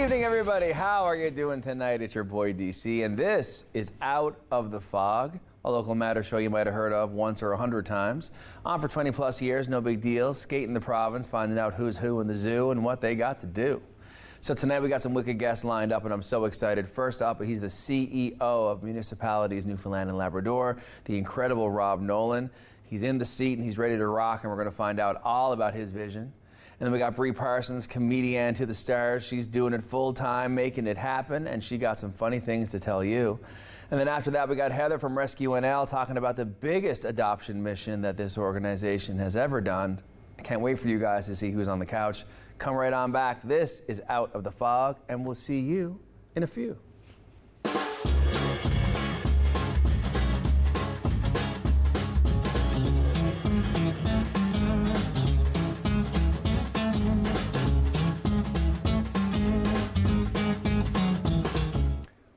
evening, everybody. How are you doing tonight? It's your boy DC, and this is Out of the Fog, a local matter show you might have heard of once or 100 times. On for 20 plus years, no big deal, skating the province, finding out who's who in the zoo and what they got to do. So tonight we got some wicked guests lined up, and I'm so excited. First up, he's the CEO of Municipalities, Newfoundland and Labrador, the incredible Rob Nolan. He's in the seat and he's ready to rock, and we're going to find out all about his vision. And then we got Bree Parsons, comedian to the stars. She's doing it full time, making it happen, and she got some funny things to tell you. And then after that, we got Heather from Rescue NL talking about the biggest adoption mission that this organization has ever done. I can't wait for you guys to see who's on the couch. Come right on back. This is Out of the Fog, and we'll see you in a few.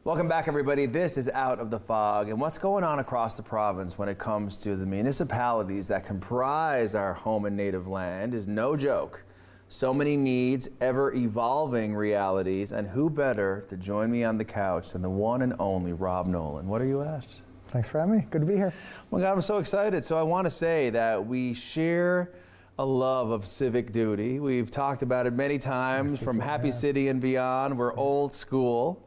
Welcome back, everybody. This is Out of the Fog, and what's going on across the province when it comes to the municipalities that comprise our home and native land is no joke. So many needs, ever-evolving realities, and who better to join me on the couch than the one and only Rob Nolan. What are you at? Thanks for having me. Good to be here. Well, God, I'm so excited. So I want to say that we share a love of civic duty. We've talked about it many times, yes, from Happy City and beyond. We're old school.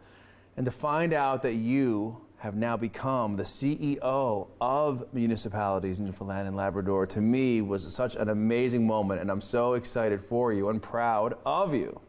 And to find out that you have now become the CEO of Municipalities, Newfoundland and Labrador, to me was such an amazing moment, and I'm so excited for you and proud of you.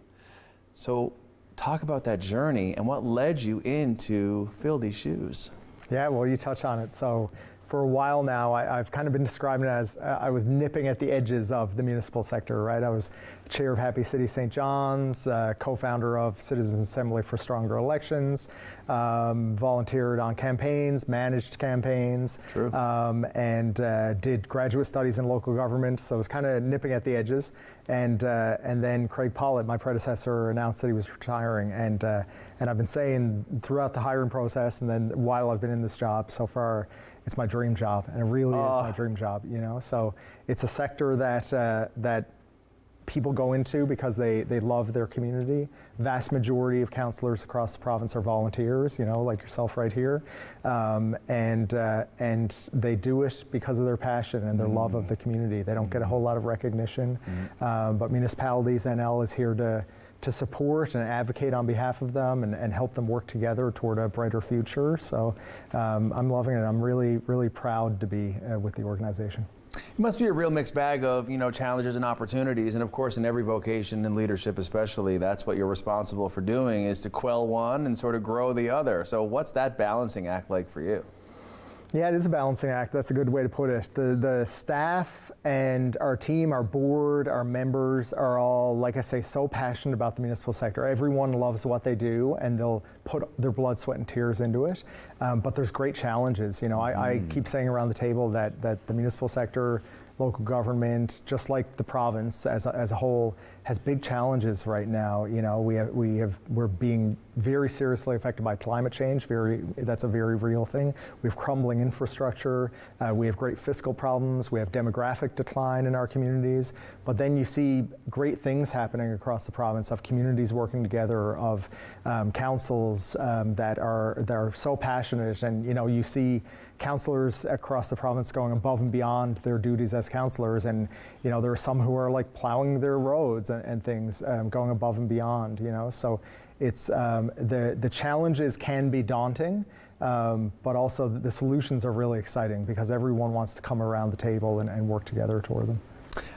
So talk about that journey and what led you in to fill these shoes. Yeah, well, you touch on it. So for a while now, I've kind of been describing it as I was nipping at the edges of the municipal sector, right? I was chair of Happy City St. John's, co-founder of Citizens Assembly for Stronger Elections, volunteered on campaigns, managed campaigns, and did graduate studies in local government. So I was kind of nipping at the edges. And then Craig Pollitt, my predecessor, announced that he was retiring. And I've been saying throughout the hiring process, and then while I've been in this job so far, it's my dream job, and it really is my dream job, you know. So it's a sector that people go into because they love their community. Vast majority of councillors across the province are volunteers, you know, like yourself right here, and they do it because of their passion and their love of the community. They don't get a whole lot of recognition, but Municipalities NL is here to support and advocate on behalf of them and help them work together toward a brighter future. So I'm loving it. I'm really, really proud to be with the organization. It must be a real mixed bag of, you know, challenges and opportunities. And of course, in every vocation and leadership especially, that's what you're responsible for doing, is to quell one and sort of grow the other. So what's that balancing act like for you? Yeah, it is a balancing act. That's a good way to put it. The staff and our team, our board, our members are all, like I say, so passionate about the municipal sector. Everyone loves what they do, and they'll put their blood, sweat, and tears into it. But there's great challenges. You know, I keep saying around the table that the municipal sector, local government, just like the province as a whole, has big challenges right now. You know, we're being very seriously affected by climate change. That's a very real thing. We have crumbling infrastructure. We have great fiscal problems. We have demographic decline in our communities. But then you see great things happening across the province of communities working together, of councils that are so passionate, and you know, you see councillors across the province going above and beyond their duties as councillors, and you know, there are some who are like plowing their roads and things, going above and beyond, you know. So it's the challenges can be daunting, but also the solutions are really exciting because everyone wants to come around the table and work together toward them.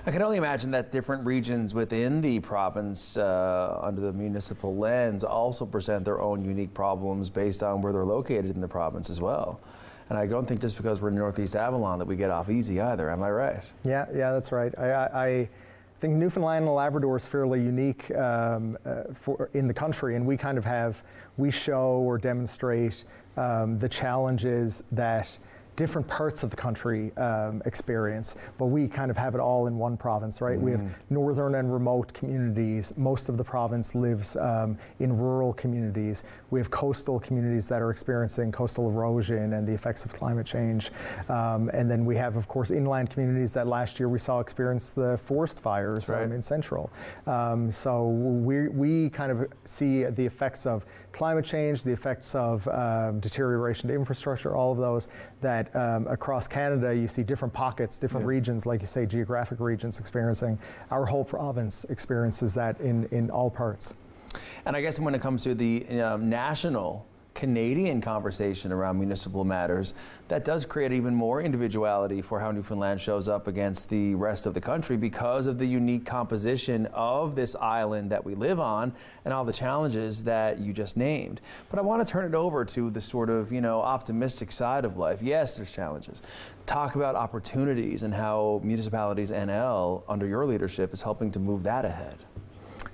I can only imagine that different regions within the province, under the municipal lens, also present their own unique problems based on where they're located in the province as well. And I don't think just because we're in Northeast Avalon that we get off easy either. Am I right? Yeah, that's right. I think Newfoundland and Labrador is fairly unique in the country, and we show or demonstrate the challenges that different parts of the country experience, but we kind of have it all in one province, right? We have northern and remote communities. Most of the province lives in rural communities. We have coastal communities that are experiencing coastal erosion and the effects of climate change. And then we have, of course, inland communities that last year we saw experience the forest fires in Central. So we kind of see the effects of climate change, the effects of deterioration to infrastructure, all of those, that across Canada you see different pockets, different regions, like you say, geographic regions experiencing. Our whole province experiences that in all parts. And I guess when it comes to the national Canadian conversation around municipal matters, that does create even more individuality for how Newfoundland shows up against the rest of the country because of the unique composition of this island that we live on and all the challenges that you just named. But I want to turn it over to the sort of, optimistic side of life. Yes, there's challenges. Talk about opportunities and how Municipalities NL, under your leadership, is helping to move that ahead.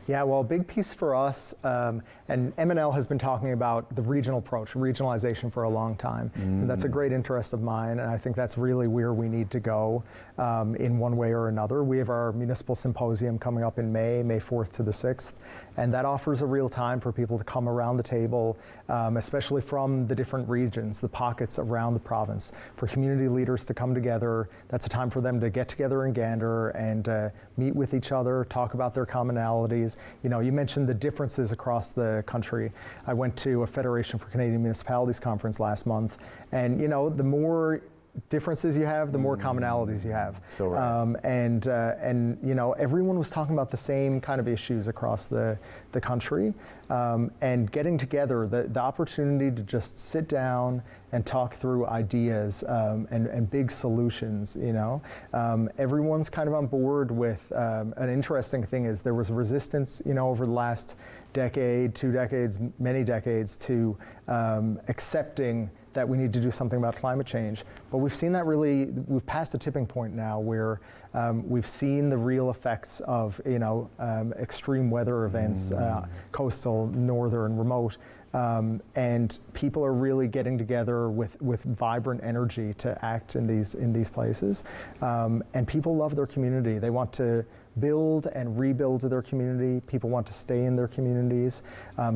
Yeah, well, a big piece for us, and MNL has been talking about the regional approach, regionalization for a long time. And that's a great interest of mine, and I think that's really where we need to go in one way or another. We have our municipal symposium coming up in May 4th to the 6th, and that offers a real time for people to come around the table, especially from the different regions, the pockets around the province, for community leaders to come together. That's a time for them to get together in Gander and meet with each other, talk about their commonalities. You mentioned the differences across the country. I went to a Federation for Canadian Municipalities conference last month, and the more differences you have, the more commonalities you have. So right. And everyone was talking about the same kind of issues across the country, and getting together, the opportunity to just sit down and talk through ideas and big solutions. Everyone's kind of on board with. An interesting thing is there was resistance, over the last decade, 2 decades, many decades, to accepting that we need to do something about climate change. But we've seen that we've passed a tipping point now where we've seen the real effects of, extreme weather events, coastal, northern, remote, and people are really getting together with vibrant energy to act in these places. And people love their community. They want to build and rebuild their community. People want to stay in their communities.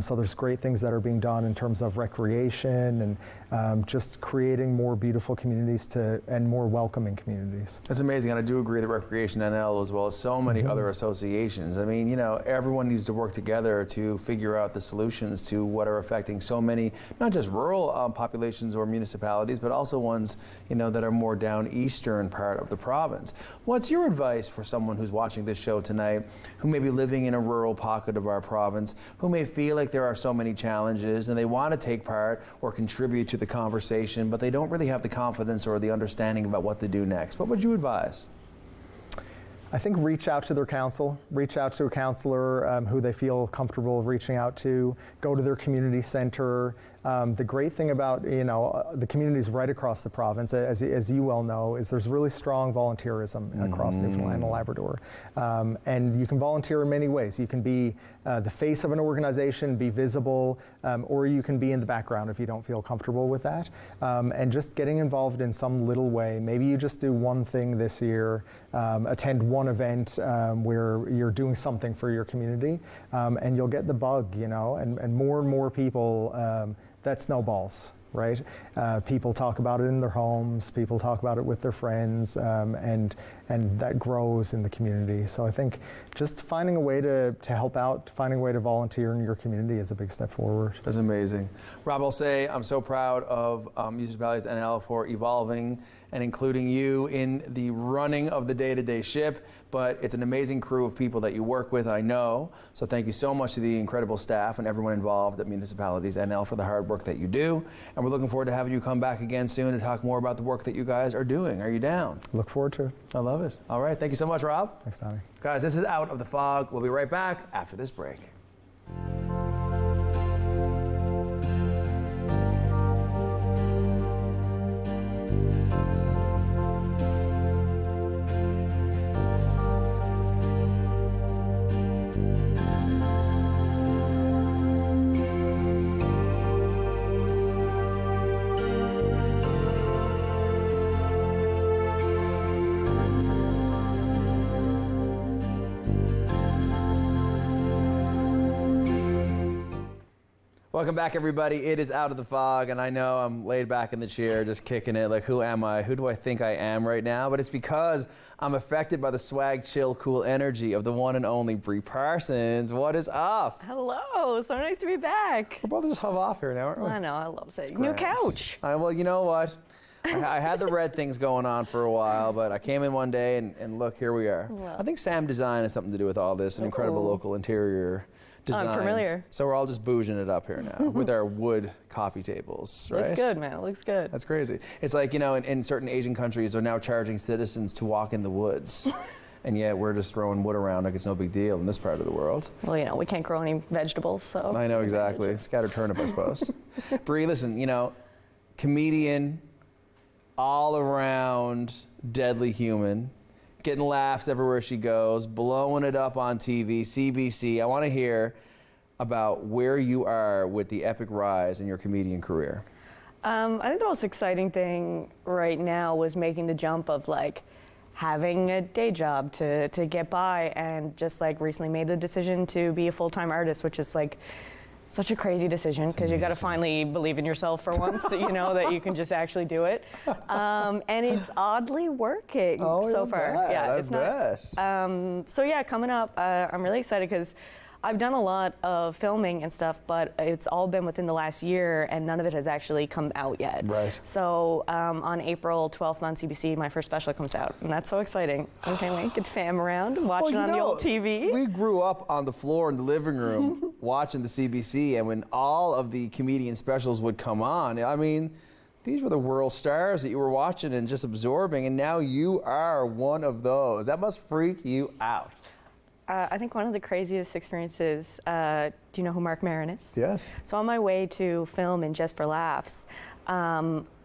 So there's great things that are being done in terms of recreation and just creating more beautiful communities and more welcoming communities. That's amazing, and I do agree that Recreation NL, as well as so many other associations, I mean, everyone needs to work together to figure out the solutions to what are affecting so many, not just rural populations or municipalities, but also ones, that are more down eastern part of the province. What's your advice for someone who's watching this show tonight, who may be living in a rural pocket of our province, who may feel like there are so many challenges and they want to take part or contribute to the conversation, but they don't really have the confidence or the understanding about what to do next? What would you advise? I think reach out to their council, reach out to a counselor who they feel comfortable reaching out to, go to their community center. The great thing about the communities right across the province, as you well know, is there's really strong volunteerism across Newfoundland and Labrador. And you can volunteer in many ways. You can be the face of an organization, be visible, or you can be in the background if you don't feel comfortable with that. And just getting involved in some little way. Maybe you just do one thing this year, attend one event where you're doing something for your community, and you'll get the bug, and more people, that snowballs, right? People talk about it in their homes, people talk about it with their friends, and that grows in the community. So I think just finding a way to help out, finding a way to volunteer in your community is a big step forward. That's amazing. Rob, I'll say I'm so proud of Municipalities NL for evolving and including you in the running of the day-to-day ship, but it's an amazing crew of people that you work with, I know. So thank you so much to the incredible staff and everyone involved at Municipalities NL for the hard work that you do. And we're looking forward to having you come back again soon to talk more about the work that you guys are doing. Are you down? Look forward to it. I love it. All right, thank you so much, Rob. Thanks, Donnie. Guys, this is Out of the Fog. We'll be right back after this break. Welcome back, everybody. It is Out of the Fog, and I know I'm laid back in the chair just kicking it like, who am I? Who do I think I am right now? But it's because I'm affected by the swag, chill, cool energy of the one and only Bree Parsons. What is up? Hello, so nice to be back. We're both just hove off here now, aren't we? I know, I love saying new couch. Well, you know what? I had the red things going on for a while, but I came in one day and look, here we are. Well. I think Sam Design has something to do with all this, an incredible local interior designs. I'm familiar. So we're all just bouging it up here now with our wood coffee tables, right? Looks good, man. It looks good. That's crazy. It's like, you know, in certain Asian countries, they're now charging citizens to walk in the woods. And yet we're just throwing wood around like it's no big deal in this part of the world. Well, you know, we can't grow any vegetables, so. I know, exactly. Scattered turnip, I suppose. Bree, listen, you know, comedian, all around deadly human, getting laughs everywhere she goes, blowing it up on TV, CBC. I want to hear about where you are with the epic rise in your comedian career. I think the most exciting thing right now was making the jump of like having a day job to get by, and just like recently made the decision to be a full-time artist, which is like such a crazy decision because you got to finally believe in yourself for once, that you know that you can just actually do it. And it's oddly working so far. Bet. Yeah, it's not. So yeah, coming up, I'm really excited because I've done a lot of filming and stuff, but it's all been within the last year, and none of it has actually come out yet. Right. So on April 12th on CBC, my first special comes out, and that's so exciting. I can't wait. Get the fam around, watching on the old TV. We grew up on the floor in the living room watching the CBC, and when all of the comedian specials would come on, I mean, these were the world stars that you were watching and just absorbing, and now you are one of those. That must freak you out. I think one of the craziest experiences, do you know who Mark Maron is? Yes. So on my way to film in Just for Laughs,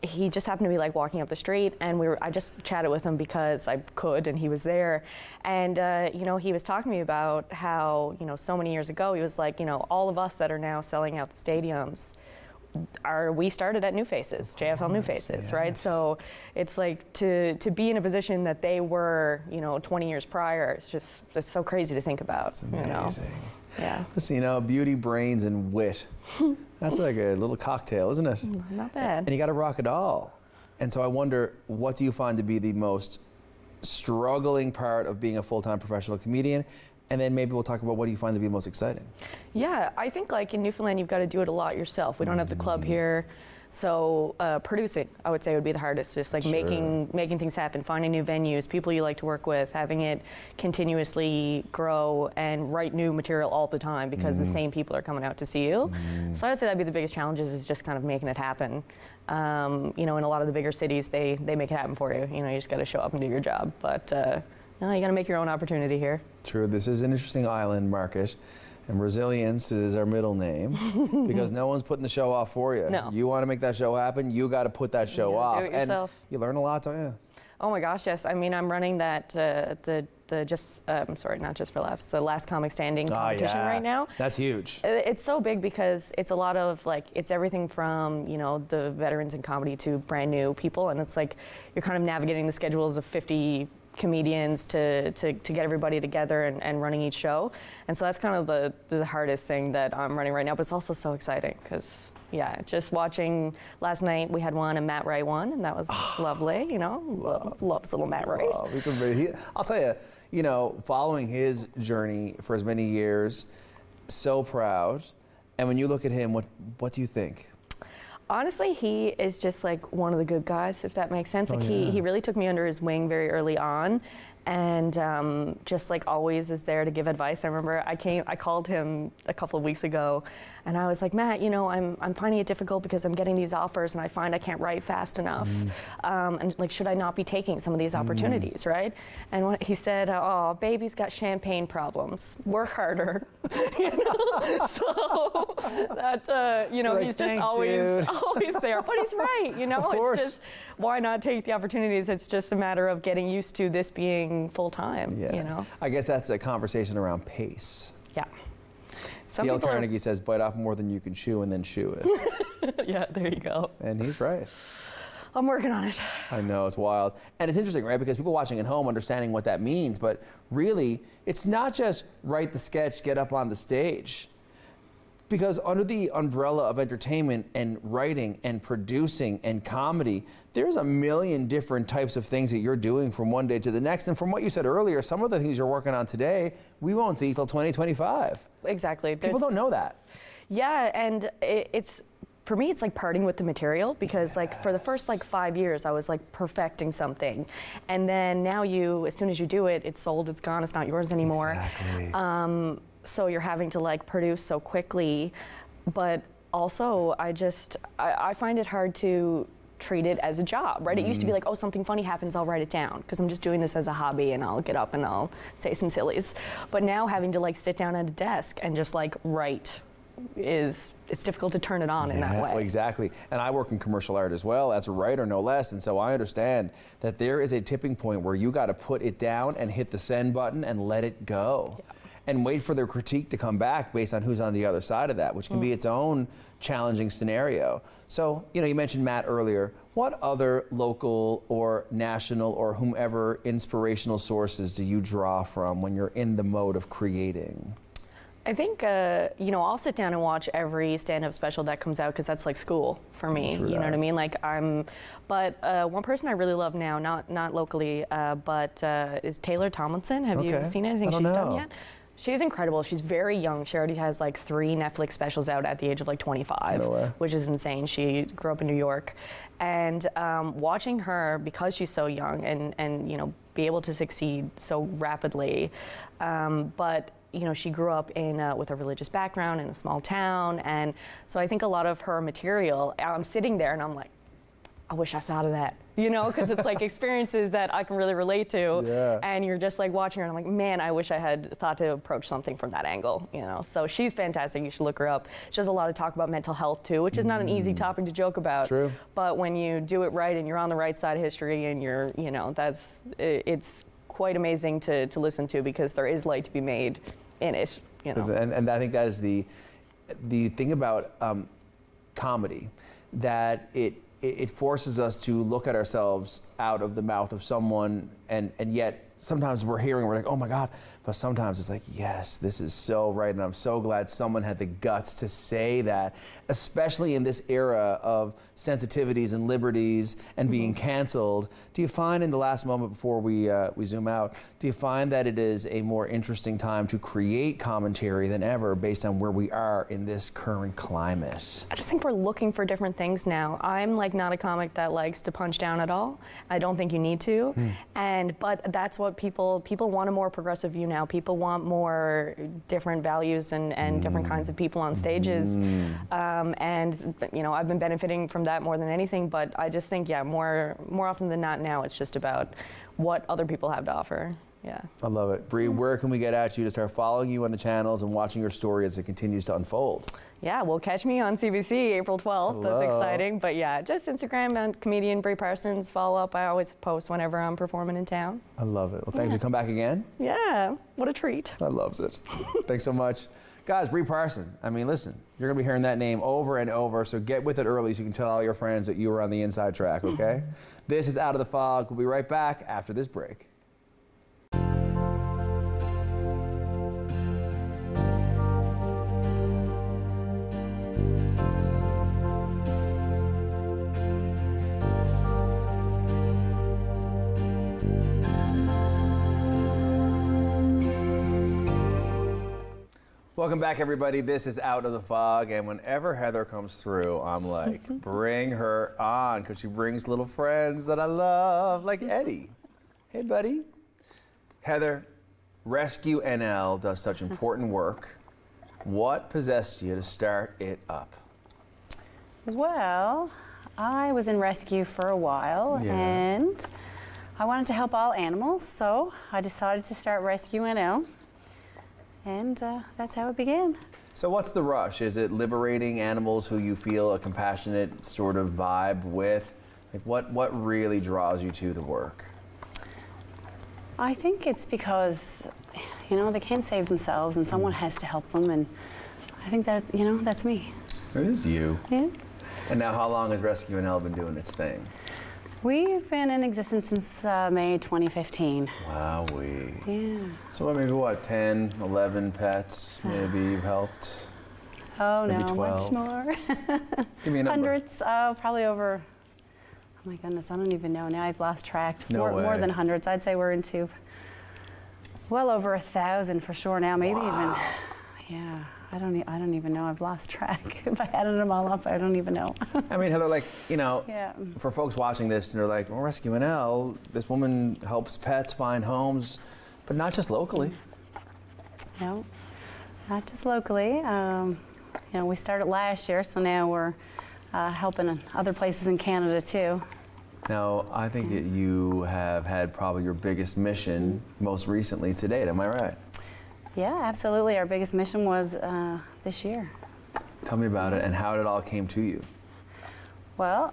he just happened to be like walking up the street, and I just chatted with him because I could, and he was there. And you know, he was talking to me about how, you know, so many years ago, he was like, you know, all of us that are now selling out the stadiums, we started at New Faces, JFL New Faces, right? So it's like to be in a position that they were, you know, 20 years prior, it's so crazy to think about. It's amazing. You know? Yeah. Listen, you know, beauty, brains, and wit. That's like a little cocktail, isn't it? Not bad. And you got to rock it all. And so I wonder, what do you find to be the most struggling part of being a full-time professional comedian? And then maybe we'll talk about what do you find to be most exciting. Yeah, I think like in Newfoundland, you've got to do it a lot yourself. We don't have the club here. So producing, I would say, would be the hardest. Just like making things happen, finding new venues, people you like to work with, having it continuously grow and write new material all the time because the same people are coming out to see you. So I'd say that'd be the biggest challenges, is just kind of making it happen. You know, in a lot of the bigger cities, they make it happen for you. You know, you just got to show up and do your job. But no, you got to make your own opportunity here. True. This is an interesting island market, and resilience is our middle name because no one's putting the show off for you. No. You want to make that show happen, you got to put that show off. Do it yourself. And you learn a lot, don't you? Oh my gosh, yes. I mean, I'm running that not Just for Laughs, the Last Comic Standing competition right now. That's huge. It's so big because it's a lot of like, it's everything from, you know, the veterans in comedy to brand new people, and it's like you're kind of navigating the schedules of 50 comedians to get everybody together and running each show. And so that's kind of the hardest thing that I'm running right now, but it's also so exciting because, yeah, just watching last night, we had one and Matt Ray won, and that was lovely, you know, loves little Matt Ray. I'll tell you know, following his journey for as many years, so proud. And when you look at him, what do you think? Honestly, he is just like one of the good guys, if that makes sense. Like he really took me under his wing very early on, and just like always is there to give advice. I remember I called him a couple of weeks ago, and I was like, Matt, you know, I'm finding it difficult because I'm getting these offers and I find I can't write fast enough. And like, should I not be taking some of these opportunities, right? And he said, oh, baby's got champagne problems. Work harder. You know? So that, you know, like, he's just thanks, always there. But he's right, you know? Of course. It's just, why not take the opportunities? It's just a matter of getting used to this being full time, you know? I guess that's a conversation around pace. Yeah. Dale Carnegie says, bite off more than you can chew and then chew it. Yeah, there you go. And he's right. I'm working on it. I know, it's wild. And it's interesting, right? Because people watching at home understanding what that means, but really, it's not just write the sketch, get up on the stage. Because under the umbrella of entertainment and writing and producing and comedy, there's a million different types of things that you're doing from one day to the next. And from what you said earlier, some of the things you're working on today, we won't see till 2025. Exactly. People don't know that. Yeah, and it's, for me, it's like parting with the material, because like for the first like 5 years, I was like perfecting something. And then now as soon as you do it, it's sold, it's gone, it's not yours anymore. Exactly. So you're having to like produce so quickly, but also I find it hard to treat it as a job, right? It used to be like, oh, something funny happens, I'll write it down, because I'm just doing this as a hobby and I'll get up and I'll say some sillies. But now having to like sit down at a desk and just like write it's difficult to turn it on in that way. Well, exactly. And I work in commercial art as well as a writer, no less. And so I understand that there is a tipping point where you got to put it down and hit the send button and let it go. Yeah. And wait for their critique to come back based on who's on the other side of that, which can be its own challenging scenario. So, you mentioned Matt earlier. What other local or national or whomever inspirational sources do you draw from when you're in the mode of creating? I think, I'll sit down and watch every stand-up special that comes out, because that's like school for me. You know what I mean? Like but one person I really love now, not locally, but is Taylor Tomlinson. Have you seen anything she's done yet? She's incredible. She's very young. She already has like 3 Netflix specials out at the age of like 25, which is insane. She grew up in New York. And watching her, because she's so young and be able to succeed so rapidly, but she grew up with a religious background in a small town. And so I think a lot of her material, I'm sitting there and I'm like, I wish I thought of that, because it's like experiences that I can really relate to. Yeah. And you're just like watching her and I'm like, man, I wish I had thought to approach something from that angle, So she's fantastic. You should look her up. She does a lot of talk about mental health too, which is not an easy topic to joke about. True. But when you do it right and you're on the right side of history and you're, it's quite amazing to listen to, because there is light to be made in it. And I think that is the thing about comedy, that it forces us to look at ourselves out of the mouth of someone, and yet sometimes we're like, oh my God, but sometimes it's like, yes, this is so right, and I'm so glad someone had the guts to say that, especially in this era of sensitivities and liberties and being canceled. Do you find, in the last moment before we zoom out, do you find that it is a more interesting time to create commentary than ever based on where we are in this current climate? I just think we're looking for different things now. I'm like not a comic that likes to punch down at all. I don't think you need to. But that's what people want, a more progressive view now. People want more different values and different kinds of people on stages. And I've been benefiting from that more than anything, but I just think, more often than not now, it's just about what other people have to offer. Yeah. I love it. Bree, where can we get at you to start following you on the channels and watching your story as it continues to unfold? Yeah, well, catch me on CBC April 12th. Hello. That's exciting. But yeah, just Instagram and comedian Bree Parsons. Follow up. I always post whenever I'm performing in town. I love it. Well, thanks for coming back again. Yeah, what a treat. I loves it. Thanks so much. Guys, Bree Parsons. I mean, listen, you're going to be hearing that name over and over, so get with it early so you can tell all your friends that you were on the inside track, okay? This is Out of the Fog. We'll be right back after this break. Welcome back, everybody. This is Out of the Fog, and whenever Heather comes through, I'm like, bring her on, because she brings little friends that I love, like Eddie. Hey, buddy. Heather, Rescue NL does such important work. What possessed you to start it up? Well, I was in rescue for a while, and I wanted to help all animals, so I decided to start Rescue NL. And that's how it began. So what's the rush? Is it liberating animals who you feel a compassionate sort of vibe with? Like what really draws you to the work? I think it's because, they can't save themselves and someone has to help them, and I think that, that's me. It is you. Yeah. And now how long has Rescue NL been doing its thing? We've been in existence since May 2015. Wowee. Yeah. So maybe 10, 11 pets maybe you've helped? Oh, Maybe no, 12. much more. Give me a number. Hundreds, probably over, oh my goodness, I don't even know now. I've lost track. No More way. than hundreds. I'd say we're into well over 1,000 for sure now. Maybe even, yeah. I don't even know. I've lost track. If I added them all up, I don't even know. I mean, Heather, like, you know, Yeah. for folks watching this and they're like, well, Rescue NL, this woman helps pets find homes, but not just locally. No, not just locally. You know, we started last year, so now we're helping in other places in Canada too. Now, I think that you have had probably your biggest mission most recently to date. Am I right? Yeah, absolutely. Our biggest mission was this year. Tell me about it and how it all came to you. Well,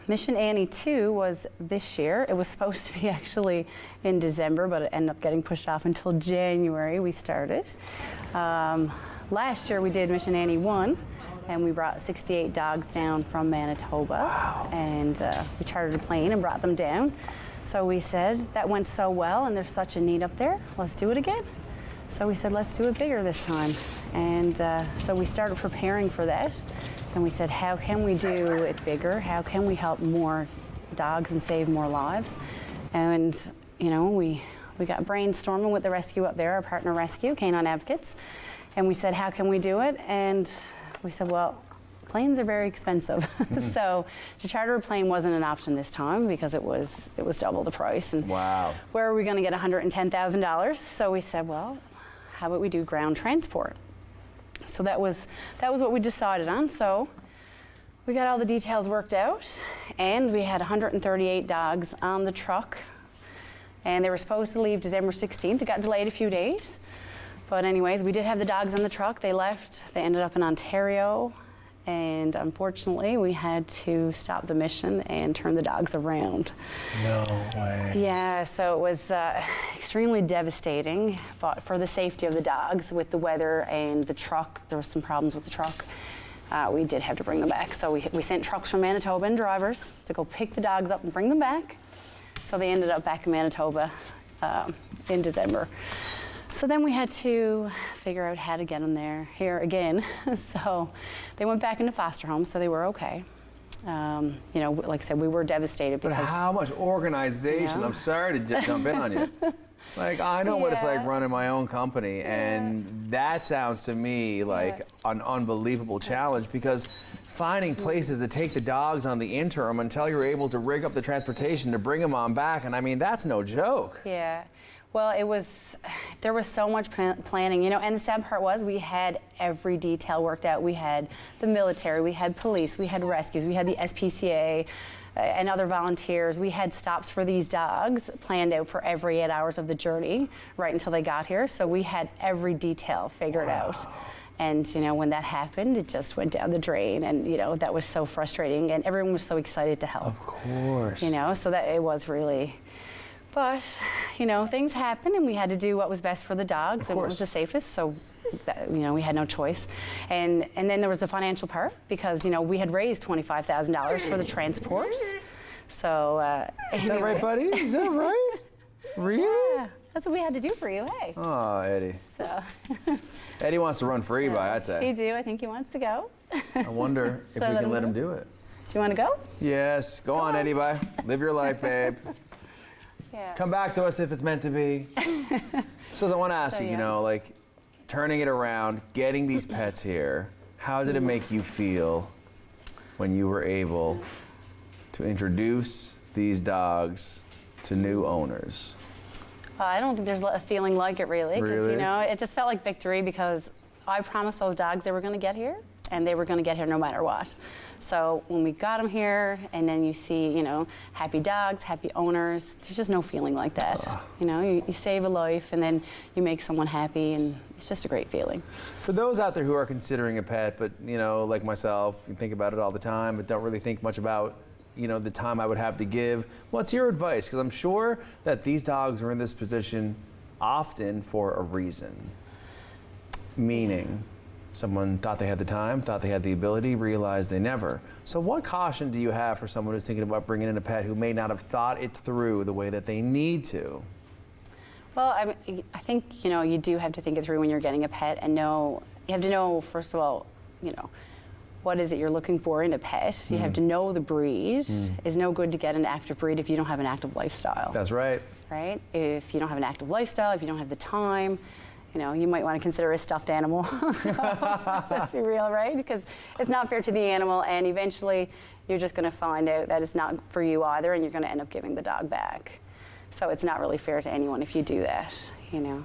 Mission Annie 2 was this year. It was supposed to be actually in December, but it ended up getting pushed off until January. We started. Last year we did Mission Annie 1, and we brought 68 dogs down from Manitoba. Wow. And we chartered a plane and brought them down. So we said, that went so well, and there's such a need up there, let's do it again. So we said, let's do it bigger this time. And so we started preparing for that. And we said, how can we do it bigger? How can we help more dogs and save more lives? And, you know, we got brainstorming with the rescue up there, our partner rescue, Canine Advocates. And we said, how can we do it? And we said, well, planes are very expensive. So to charter a plane wasn't an option this time because it was double the price. And Wow. where are we going to get $110,000? So we said, well, how about we do ground transport? So that was what we decided on. So we got all the details worked out, and we had 138 dogs on the truck, and they were supposed to leave December 16th. It got delayed a few days, but anyways, we did have the dogs on the truck. They left. They ended up in Ontario, and unfortunately, we had to stop the mission and turn the dogs around. No way. Yeah, so it was extremely devastating, but for the safety of the dogs with the weather and the truck, there were some problems with the truck. We did have to bring them back. So we sent trucks from Manitoba and drivers to go pick the dogs up and bring them back. So they ended up back in Manitoba in December. So then we had to figure out how to get them here again. So they went back into foster homes, so they were okay. You know, like I said, we were devastated But because how much organization? Yeah. I'm sorry to jump in on you. Like, I know what it's like Yeah. running my own company, and that sounds to me like an unbelievable challenge because finding places to take the dogs on the interim until you're able to rig up the transportation to bring them on back, and I mean, that's no joke. Yeah. Well, there was so much planning, you know, and the sad part was we had every detail worked out. We had the military, we had police, we had rescues, we had the SPCA and other volunteers. We had stops for these dogs planned out for every 8 hours of the journey right until they got here. So we had every detail figured out. And, you know, when that happened, it just went down the drain. And, you know, that was so frustrating. And everyone was so excited to help. Of course. You know, so that it was really... But, you know, things happened, and we had to do what was best for the dogs and what was the safest. So, you know, we had no choice. And then there was the financial part because, you know, we had raised $25,000 for the transport. So, Is that right, buddy? Is that right? Really? Yeah, that's what we had to do for you, hey. Oh, Eddie. So, Eddie wants to run free by, I'd say. he do. I think he wants to go. I wonder if we let can him let go? him do it. Do you want to go? Yes. Go on, Eddie. Bye. Live your life, babe. Yeah. Come back to us if it's meant to be. So I want to ask So, you, you yeah. know, like turning it around, getting these pets here, how did it make you feel when you were able to introduce these dogs to new owners? I don't think there's a feeling like it really, because Really? you know, it just felt like victory because I promised those dogs they were going to get here, and they were going to get here no matter what. So when we got them here, and then you see, you know, happy dogs, happy owners, there's just no feeling like that. You know, you save a life, and then you make someone happy, and it's just a great feeling. For those out there who are considering a pet, but you know, like myself, you think about it all the time, but don't really think much about, you know, the time I would have to give. What's your advice? Because I'm sure that these dogs are in this position often for a reason. Meaning, someone thought they had the time, thought they had the ability, realized they never. So what caution do you have for someone who's thinking about bringing in a pet who may not have thought it through the way that they need to? Well, I think, you know, you do have to think it through when you're getting a pet and know You have to know, first of all, you know, what is it you're looking for in a pet? You have to know the breed. It's no good to get an active breed if you don't have an active lifestyle. That's right. Right? If you don't have an active lifestyle, if you don't have the time, you know, you might want to consider a stuffed animal. So, let's be real, right? Because it's not fair to the animal, and eventually you're just going to find out that it's not for you either, and you're going to end up giving the dog back. So it's not really fair to anyone if you do that, you know.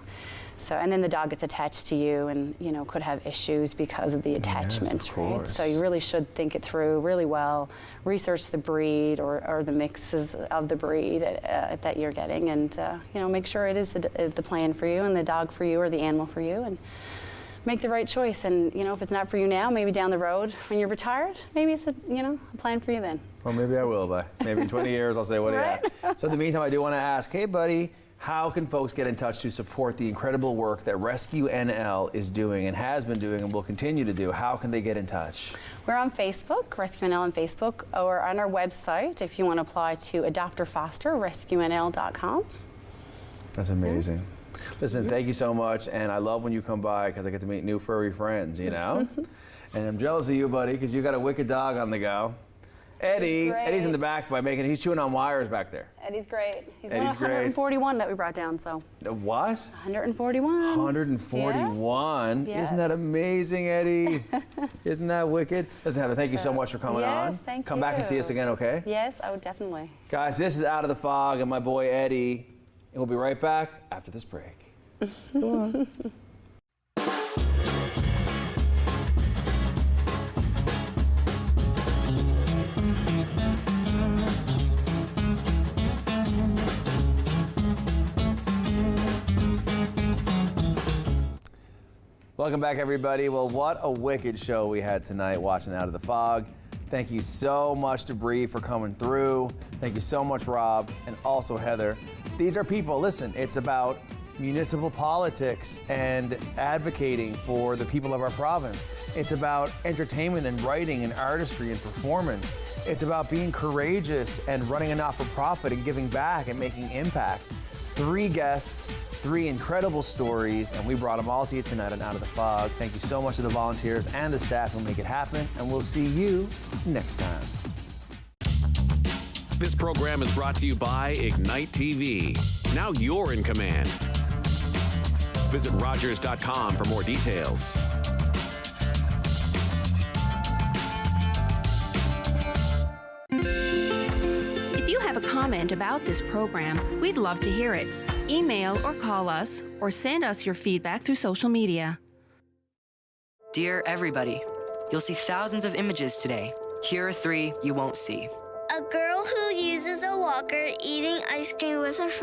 So, and then the dog gets attached to you and, you know, could have issues because of the attachment, yes, of right? course. So you really should think it through really well, research the breed or the mixes of the breed that you're getting, and, you know, make sure it is the plan for you and the dog for you or the animal for you, and make the right choice. And, you know, if it's not for you now, maybe down the road when you're retired, maybe it's a plan for you then. Well, maybe I will, but maybe in 20 years I'll say, what do you have? So in the meantime, I do want to ask, hey, buddy, how can folks get in touch to support the incredible work that Rescue NL is doing and has been doing and will continue to do? How can they get in touch? We're on Facebook, Rescue NL on Facebook, or on our website if you want to apply to Adopt or Foster, rescuenl.com. That's amazing. Listen, thank you so much, and I love when you come by because I get to meet new furry friends, you know? And I'm jealous of you, buddy, because you got a wicked dog on the go. Eddie's in the back he's chewing on wires back there. Eddie's great. He's Eddie's one of 141 that we brought down, so. What? 141. 141? Yeah. Isn't that amazing, Eddie? Isn't that wicked? Listen, Heather, thank you so much for coming on. Yes, thank you. Come back and see us again, okay? Yes, I would definitely. Guys, this is Out of the Fog and my boy Eddie. And we'll be right back after this break. Come on. Welcome back, everybody. Well, what a wicked show we had tonight watching Out of the Fog. Thank you so much to Bree for coming through. Thank you so much, Rob, and also Heather. These are people, listen, it's about municipal politics and advocating for the people of our province. It's about entertainment and writing and artistry and performance. It's about being courageous and running a not-for-profit and giving back and making impact. 3 guests, 3 incredible stories, and we brought them all to you tonight on Out of the Fog. Thank you so much to the volunteers and the staff who make it happen, and we'll see you next time. This program is brought to you by Ignite TV. Now you're in command. Visit Rogers.com for more details. If you have a comment about this program, we'd love to hear it. Email or call us, or send us your feedback through social media. Dear everybody, you'll see thousands of images today. Here are 3 you won't see. A girl who uses a walker eating ice cream with her friends.